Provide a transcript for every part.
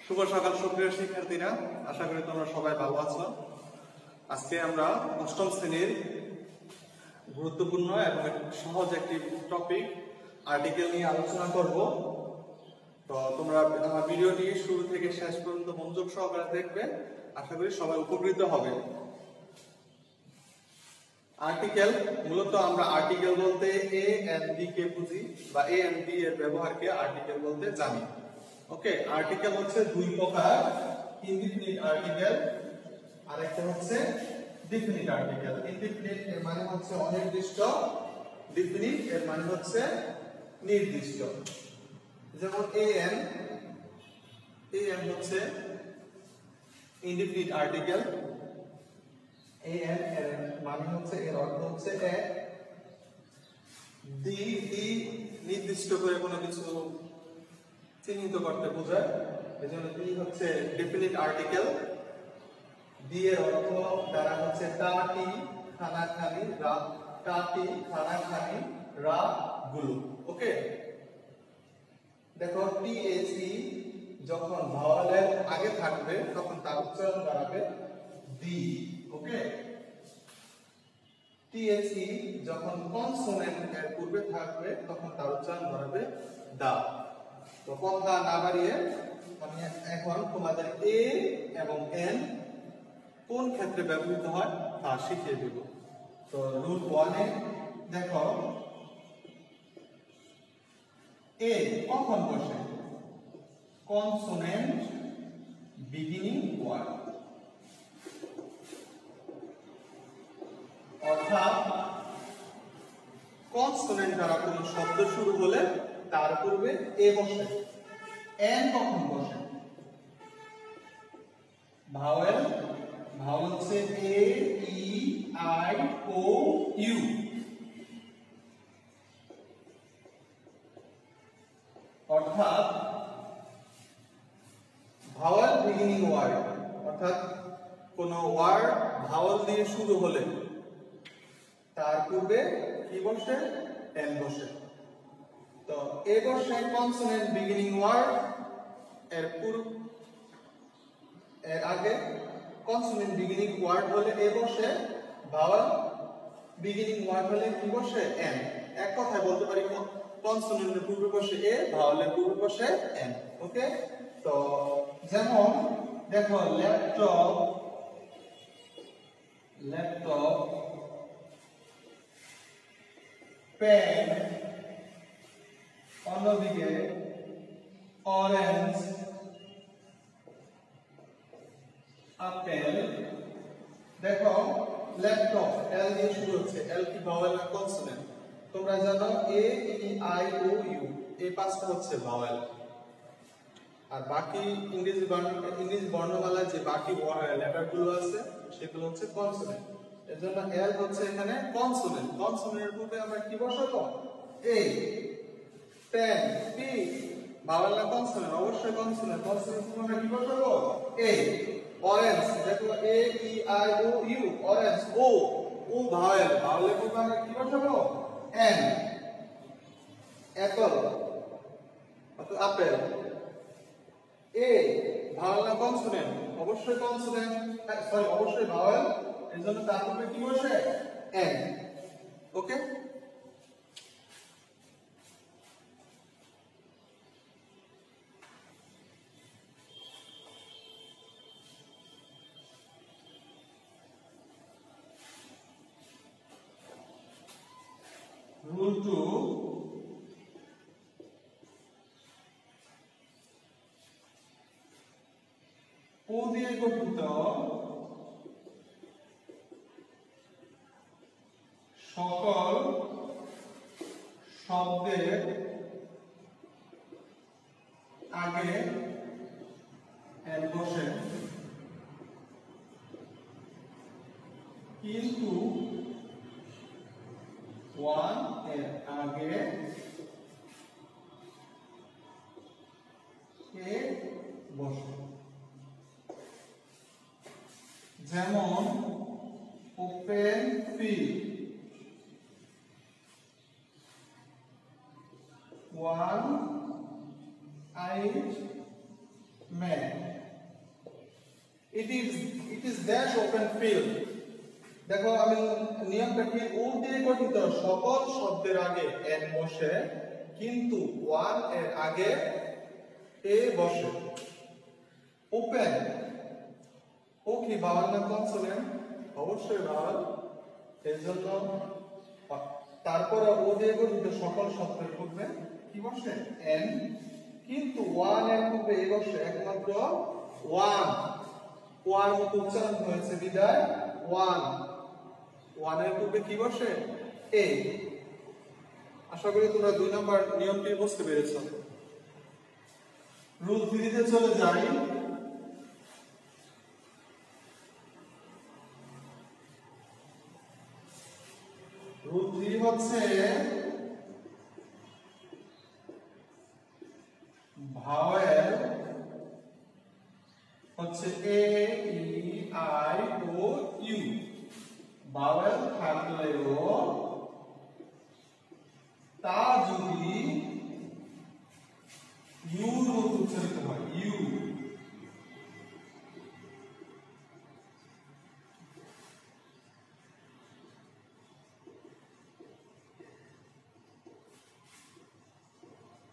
শুভ সকাল সুপ্রিয় শিক্ষার্থীরা, আশা করি তোমরা সবাই ভালো আছো। আজকে আমরা অষ্টম শ্রেণীর গুরুত্বপূর্ণ এবং সহজ একটি টপিক আর্টিকেল নিয়ে আলোচনা করব। তো তোমরা আমার ভিডিওটি শুরু থেকে শেষ পর্যন্ত মনোযোগ সহকারে দেখবে, আশা করি সবাই উপকৃত হবে। আর্টিকেল মূলত আমরা আর্টিকেল বলতে এ এন্ড বি কে বুঝি বা এ এন্ড বি এর ব্যবহারকে আর্টিকেল বলতে জানি। ওকে, আর্টিকেল হচ্ছে দুই প্রকার, ইনডিফিনিট আর্টিকেল আর একটা হচ্ছে ডিফিনিট আর্টিকেল। ইনডিফিনিট এর মানে হচ্ছে অনির্দিষ্ট, ডিফিনিট এর মানে হচ্ছে নির্দিষ্ট। যেমন এন হচ্ছে ইনডিফিনিট আর্টিকেল। এন এর মানে হচ্ছে, এর অর্থ হচ্ছে এক। ডি নির্দিষ্ট করে কোনো কিছু চিহ্নিত করতে বোঝায়, এজন্য ডি হচ্ছে ডেফিনিট আর্টিকেল। ডি এর অর্থ দ্বারা হচ্ছে টাটি, খানা খানি, রা, টাটি, খানা খানি, রা, গুলো। ওকে, দেখো টিএইচই যখন ভাওয়ালের আগে থাকবে তখন তার উচ্চারণ দাঁড়াবে ডি। ওকে, টিএইচই যখন কনসোনেন্ট এর পূর্বে থাকবে তখন তার উচ্চারণ দাঁড়াবে দা। তো কথা না বাড়িয়ে আমি এখন তোমাদের এ এবং এন কোন ক্ষেত্রে ব্যবহৃত হয় তা শিখিয়ে দেব। তো রুল 1 এ দেখো এ কখন বসে? কনসোনেন্ট বিগিনিং ওয়ার্ড, অর্থাৎ কনসোনেন্ট দ্বারা কোনো শব্দ শুরু হলে তার পূর্বে এ বসে। এন কখন বসে? ভাওয়েল হচ্ছে A E I O you. অর্থাৎ ভাওয়েল বিগিনিং ওয়ার্ড, অর্থাৎ কোন ওয়ার্ড ভাওয়েল দিয়ে শুরু হলে তার পূর্বে কি বসে? এন বসে। তো এ বসে কনসোনেন্ট বিগিনিং ওয়ার্ড, এর আগে কনসোনেন্ট বিগিনিং ওয়ার্ড হলে এ বসে, ভাওয়েল বিগিনিং ওয়ার্ড হলে কি বসে? এন। এক কথায় বলতে পারি কনসোনেন্টের পূর্বে বসে এ, ভাওয়েলের পূর্বে বসে এন। ওকে, তো যেমন দেখো ল্যাপটপ, পেন, অন্যদিকে অরেঞ্জ, আপেল। দেখো ল্যাপটপ এল দিয়ে শুরু হচ্ছে, এল কি ভাওয়েল না কনসোনেন্ট? তোমরা জানো এ ই আই ও ইউ এই পাঁচটা হচ্ছে ভাওয়েল, আর বাকি ইংরেজি বর্ণমালায় যে বাকি লেটার গুলো আছে সেগুলো হচ্ছে কনসোনেন্ট। এজন্য এল হচ্ছে এখানে কনসোনেন্ট। কনসোনেন্টের পূর্বে আমরা কি বসাবো? এ। পেন, পি, ভাওয়েল না কনসোনেন্ট? অবশ্যই কনসোনেন্ট। কনসোনেন্ট পূর্বে আমরা কি বসাবো? এ। অরেঞ্জ, দেখো A E I O U, orange, O vowel, ভাওয়েলের পূর্বে আমরা কি বসাবো? এন। অ্যাপল অর্থাৎ আপেল, এ ভাওয়েল না কনসোনেন্ট? অবশ্যই কনসোনেন্ট, সরি অবশ্যই ভাওয়েল, এজন্য তার পূর্বে কি বসে? এন। ওকে, রুল 2, ও দিয়ে গঠিত সকল শব্দের আগে এন বসে, কিন্তু ওয়ান এর আগে এ বসে। যেমন open field, 1 8 may. It is dash open field. দেখো আমি নিয়মটা কি, ও দিয়ে গঠিত সকল শব্দের আগে n বসে, কিন্তু ওয়ান এর আগে এ বসে। ওপেন, ও কি ভাওয়াল না কনসোনেন্ট? অবশ্যই ভাওয়াল। এর জন্য তারপরে ও দিয়ে গঠিত সকল শব্দের পূর্বে কি বসে? n, কিন্তু ওয়ান এর পূর্বে এ বসে একমাত্র ওয়ান। ওয়ান মতো উচ্চারণ হয়েছে বিদায় ওয়ান। ওয়ান এর পূর্বে কি বসে? এ। আশা করি তোমরা 2 নম্বর নিয়মটি বুঝতে পেরেছো। রুল 3 তে চলে যাই। রুল 3 হচ্ছে ভাওয়েল হচ্ছে A E I O U. Vowel থাকলেও তা যদি ইউ এর মতো উচ্চারিত হয়, ইউ,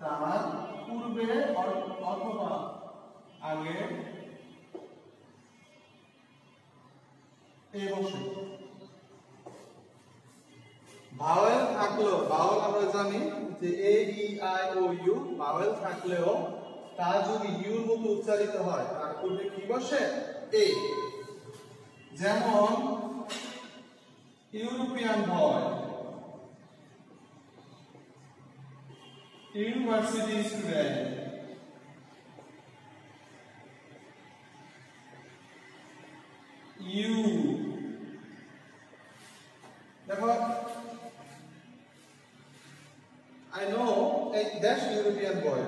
তার পূর্বে অথবা আগে এ বসে। ভাওয়েল থাকলেও, ভাওয়েল আমরা জানি যে A E I O U, vowel থাকলেও তা যদি ইউ এর মতো উচ্চারিত হয় তার পূর্বে কি বসে? এ। যেমন European boy, university student, U. দেখো I know a dash European boy.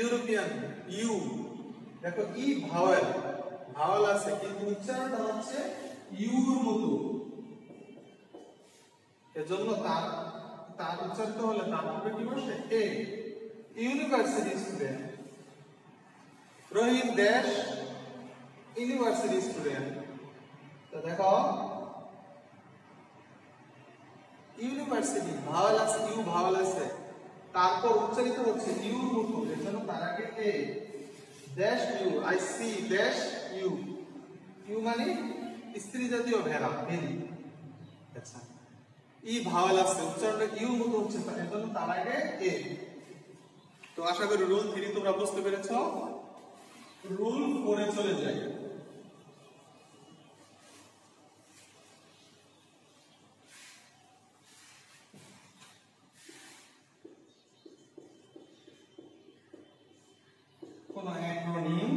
European, you. দেখো ই ভাওয়েল, ভাওয়েল আছে কিন্তু উচ্চারণটা হচ্ছে ইউ এর মতো। এজন্য তার উচ্চারিত হলে তার পূর্বে কি বসে? A. University student, Rohit dash university student. তো দেখো ইউনিভার্সিটি ভাওয়েল আছে, ইউ ভাওয়েল আছে, তারপর উচ্চারিত হচ্ছে ইউ এর মতো, এর জন্য তার আগে a. Dash U, I C dash U. U মানে স্ত্রী জাতীয় ভেড়া, ভেড়ি। আচ্ছা, ই ভাওয়েল আছে, উচ্চারণটা ইউ এর মতো হচ্ছে, এর জন্য তার আগে এ। তো আশা করি রুল 3 তোমরা বুঝতে পেরেছো। রুল 4 এ চলে যাই। কোন অ্যাক্রোনিম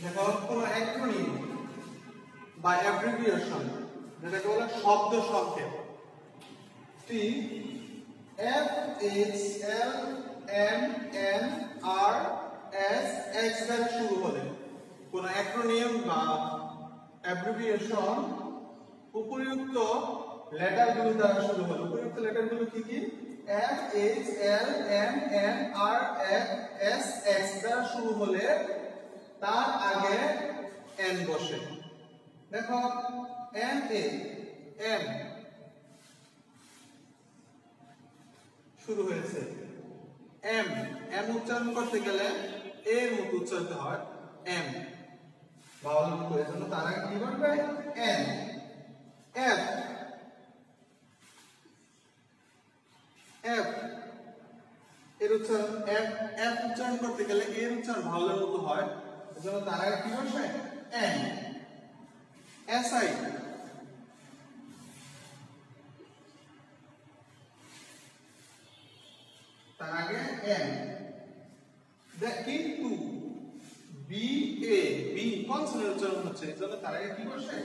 দেখো কোন অ্যাক্রোনিম বা অ্যাব্রিভিয়েশন, যেটাকে বলে শব্দ সংক্ষেপ। T F H L M N R S X দ্বারা শুরু হলে কোন অ্যাক্রোনিম বা অ্যাব্রিভিয়েশন উপরিউক্ত লেটারগুলো দ্বারা শুরু হলে, উপরিউক্ত লেটারগুলো কি কি? F H L M N R S X দ্বারা শুরু হলে তার আগে এন বসে। দেখো এন এ এম শুরু হয়েছে এম এম উচ্চারণ করতে গেলে এর মতো উচ্চারিত হয় এম বাউল করে জন্য তারা কি বলবে এন এফ এফ এর উচ্চারণ এফ এফ উচ্চারণ করতে গেলে এর উচ্চারণ বাউলের মতো হয় এজন্য তারা কি বলবে এন এস আই তার আগে এন কিন্তু বি এ বি কনসোনেন্ট উচ্চারণ হচ্ছে এজন্য তার আগে কি বসে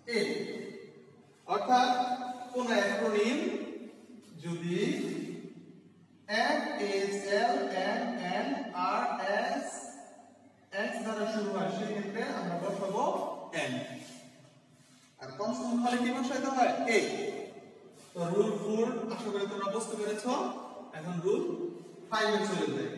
এ অর্থাৎ কোন অ্যাক্রোনিম যদি F S L N N R S X দ্বারা শুরু হয় সেক্ষেত্রে আমরা বসাবো এন আর কনসোনেন্ট হলে কি বসাইতে হয় এ তো রুল 4 আশা করি তোমরা বুঝতে পেরেছো এখন রুল 5 এ চলে যাই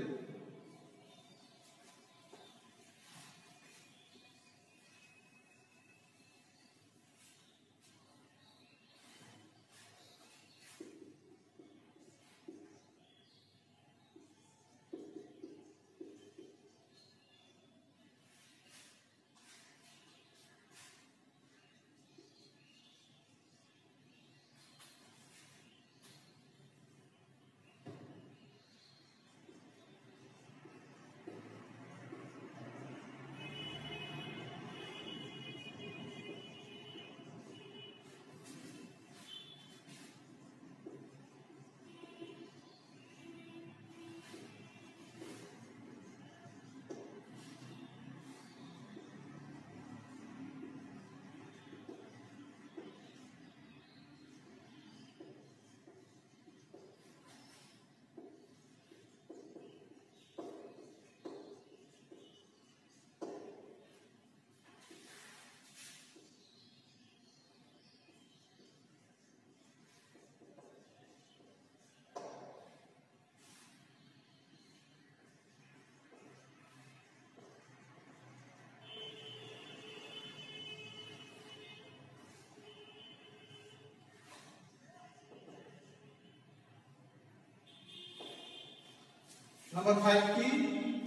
নাম্বার 5 কি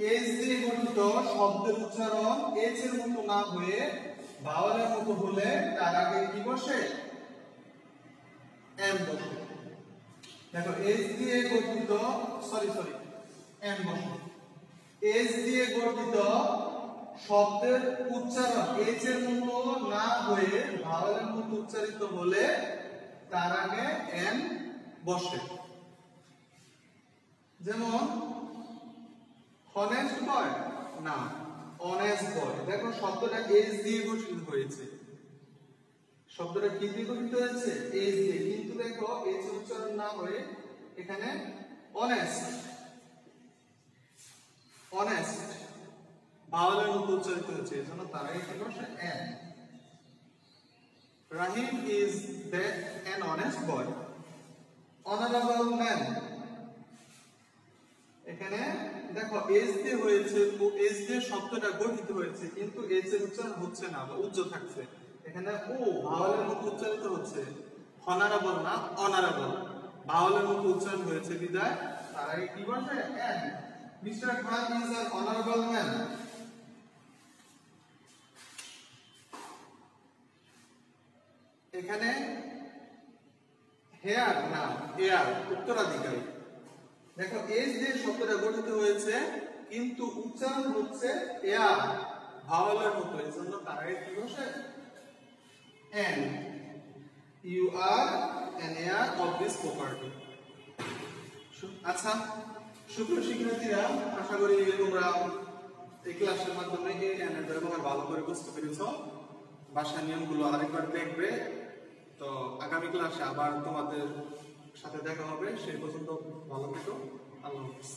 এস দিয়ে গঠিত শব্দের উচ্চারণ এইচ এর মতো না হয়ে ভাওয়ালের মতো হলে তার আগে কি বসে এম বসে দেখো এস দিয়ে গঠিত এম বসে এস দিয়ে গঠিত শব্দের উচ্চারণ এইচ এর মতো না হয়ে ভাওয়ালের মতো উচ্চারিত হলে তার আগে এম বসে যেমন honest boy না honest boy দেখো শব্দটা h দিয়ে গঠিত হয়েছে শব্দটা কি দিয়ে গঠিত হয়েছে h দিয়ে কিন্তু দেখো h উচ্চারণ না হয়ে এখানে honest ভাওয়ালের মতো উচ্চারিত হয়েছে এজন্য তারা কি বসে n Rahim is an honest boy honorable man এখানে দেখো এস দিয়ে হয়েছে ও এস দিয়ে শব্দটা গঠিত হয়েছে কিন্তু এস এর উচ্চারণ হচ্ছে না বা উজ্জ্ব থাকছে এখানে ও ভাওয়ালের মতো উচ্চারিত হচ্ছে অনারেবল না অনারেবল ভাওয়ালের মতো উচ্চারণ হয়েছে বিদায় তার আগে কি বসে N mister Khan is an honourable man এখানে হেয়ার না এয়ার উত্তরাধিকারী দেখো এস দিয়ে শব্দটা গঠিত হয়েছে কিন্তু উচ্চারণ হচ্ছে এয়ার ভাওয়ালের মতো এজন্য তার আগে কি বসে an you are an heir of this property আচ্ছা সুপ্রিয় শিক্ষার্থীরা আশা করি তোমরা এই ক্লাসের মাধ্যমে এই এন এর ব্যবহার ভালো করে বুঝতে পেরেছো ভাষা নিয়মগুলো আরেকবার দেখবে তো আগামী ক্লাসে আবার তোমাদের সাথে দেখা হবে সেই পর্যন্ত ভালো থেকো আল্লাহ হাফেজ